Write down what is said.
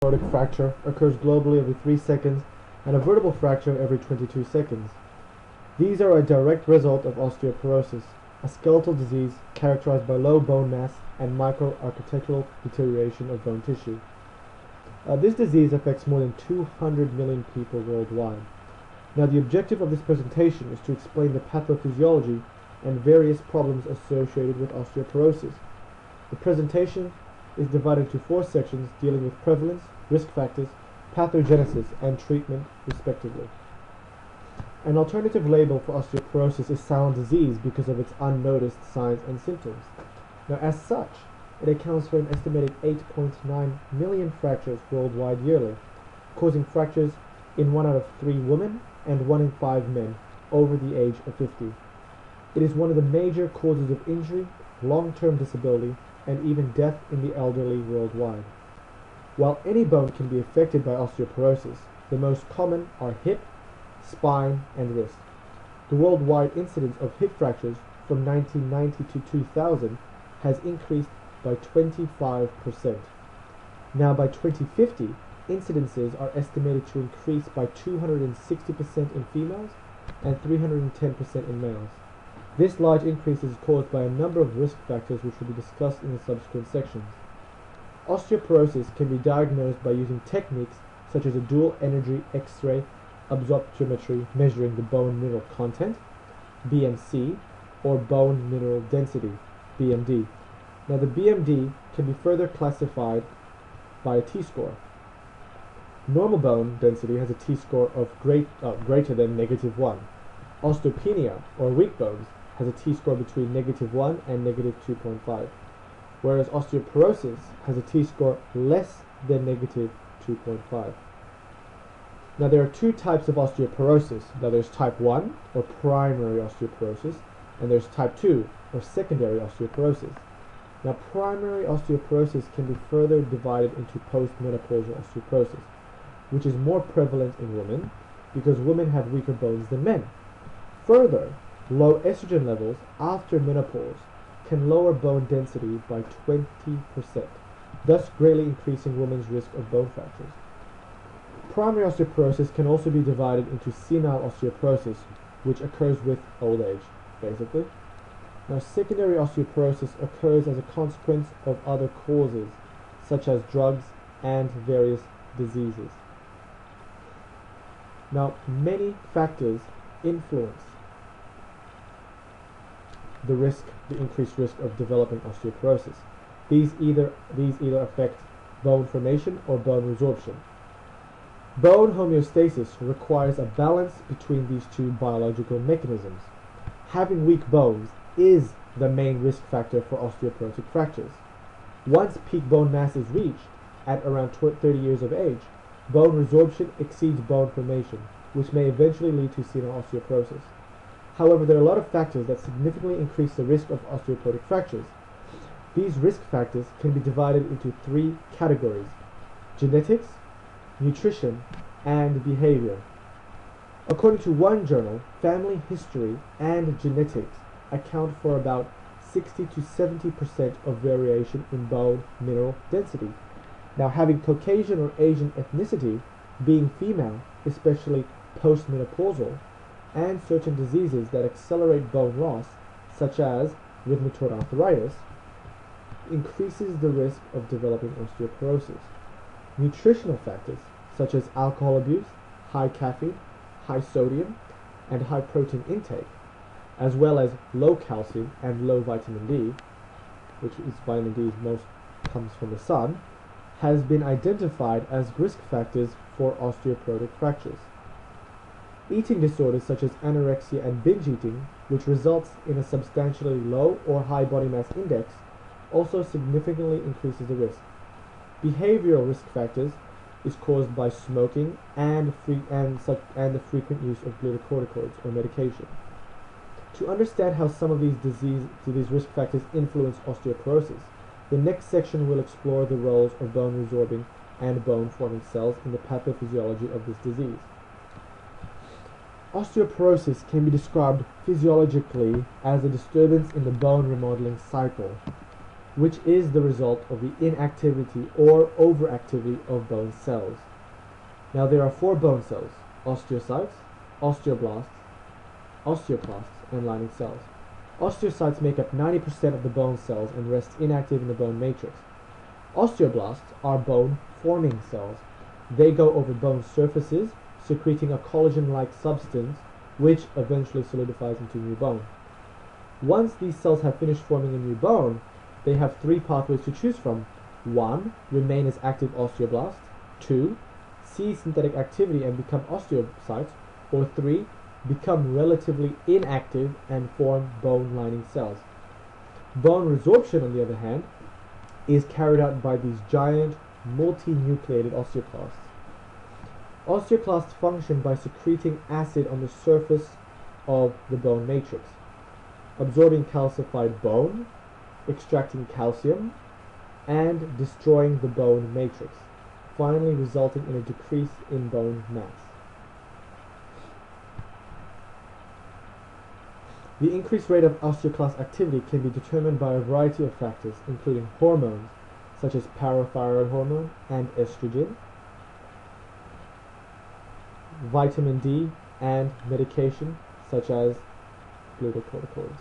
Osteoporotic fracture occurs globally every 3 seconds and a vertebral fracture every 22 seconds. These are a direct result of osteoporosis, a skeletal disease characterized by low bone mass and microarchitectural deterioration of bone tissue. This disease affects more than 200 million people worldwide. Now, the objective of this presentation is to explain the pathophysiology and various problems associated with osteoporosis. The presentation is divided into 4 sections dealing with prevalence, risk factors, pathogenesis, and treatment, respectively. An alternative label for osteoporosis is silent disease because of its unnoticed signs and symptoms. Now, as such, it accounts for an estimated 8.9 million fractures worldwide yearly, causing fractures in 1 out of 3 women and 1 in 5 men over the age of 50. It is one of the major causes of injury, long-term disability, and even death in the elderly worldwide. While any bone can be affected by osteoporosis, the most common are hip, spine, and wrist. The worldwide incidence of hip fractures from 1990 to 2000 has increased by 25%. Now, by 2050, incidences are estimated to increase by 260% in females and 310% in males. This large increase is caused by a number of risk factors which will be discussed in the subsequent sections. Osteoporosis can be diagnosed by using techniques such as a dual energy X-ray absorptiometry measuring the bone mineral content, BMC, or bone mineral density, BMD. Now, the BMD can be further classified by a T-score. Normal bone density has a T-score of greater than -1. Osteopenia, or weak bones, has a T-score between -1 and -2.5, whereas osteoporosis has a T-score less than -2.5. Now, there are 2 types of osteoporosis. Now, there's type 1, or primary osteoporosis, and there's type 2, or secondary osteoporosis. Now, primary osteoporosis can be further divided into postmenopausal osteoporosis, which is more prevalent in women because women have weaker bones than men. Further, low estrogen levels after menopause can lower bone density by 20%, thus greatly increasing women's risk of bone fractures. Primary osteoporosis can also be divided into senile osteoporosis, which occurs with old age, basically. Now, secondary osteoporosis occurs as a consequence of other causes, such as drugs and various diseases. Now, many factors influence the increased risk of developing osteoporosis. These either affect bone formation or bone resorption. Bone homeostasis requires a balance between these 2 biological mechanisms. Having weak bones is the main risk factor for osteoporotic fractures. Once peak bone mass is reached, at around 30 years of age, bone resorption exceeds bone formation, which may eventually lead to senile osteoporosis. However, there are a lot of factors that significantly increase the risk of osteoporotic fractures. These risk factors can be divided into 3 categories: genetics, nutrition, and behavior. According to one journal, family history and genetics account for about 60 to 70% of variation in bone mineral density. Now, having Caucasian or Asian ethnicity, being female, especially postmenopausal, and certain diseases that accelerate bone loss, such as rheumatoid arthritis, increases the risk of developing osteoporosis. Nutritional factors, such as alcohol abuse, high caffeine, high sodium, and high protein intake, as well as low calcium and low vitamin D, which is vitamin D most comes from the sun, has been identified as risk factors for osteoporotic fractures. Eating disorders such as anorexia and binge eating, which results in a substantially low or high body mass index, also significantly increases the risk. Behavioral risk factors is caused by smoking and the frequent use of glucocorticoids or medication. To understand how some of these risk factors influence osteoporosis, the next section will explore the roles of bone resorbing and bone forming cells in the pathophysiology of this disease. Osteoporosis can be described physiologically as a disturbance in the bone remodeling cycle. which is the result of the inactivity or overactivity of bone cells. Now there are 4 bone cells: osteocytes, osteoblasts, osteoclasts, and lining cells. Osteocytes make up 90% of the bone cells and rest inactive in the bone matrix. Osteoblasts are bone-forming cells. They go over bone surfaces, secreting a collagen-like substance which eventually solidifies into new bone. Once these cells have finished forming a new bone, they have 3 pathways to choose from. 1. Remain as active osteoblasts. 2. Cease synthetic activity and become osteocytes. Or 3. Become relatively inactive and form bone lining cells. Bone resorption, on the other hand, is carried out by these giant multinucleated osteoclasts. Osteoclasts function by secreting acid on the surface of the bone matrix, absorbing calcified bone, extracting calcium, and destroying the bone matrix, finally resulting in a decrease in bone mass. The increased rate of osteoclast activity can be determined by a variety of factors, including hormones, such as parathyroid hormone and estrogen, vitamin D, and medication, such as glucocorticoids.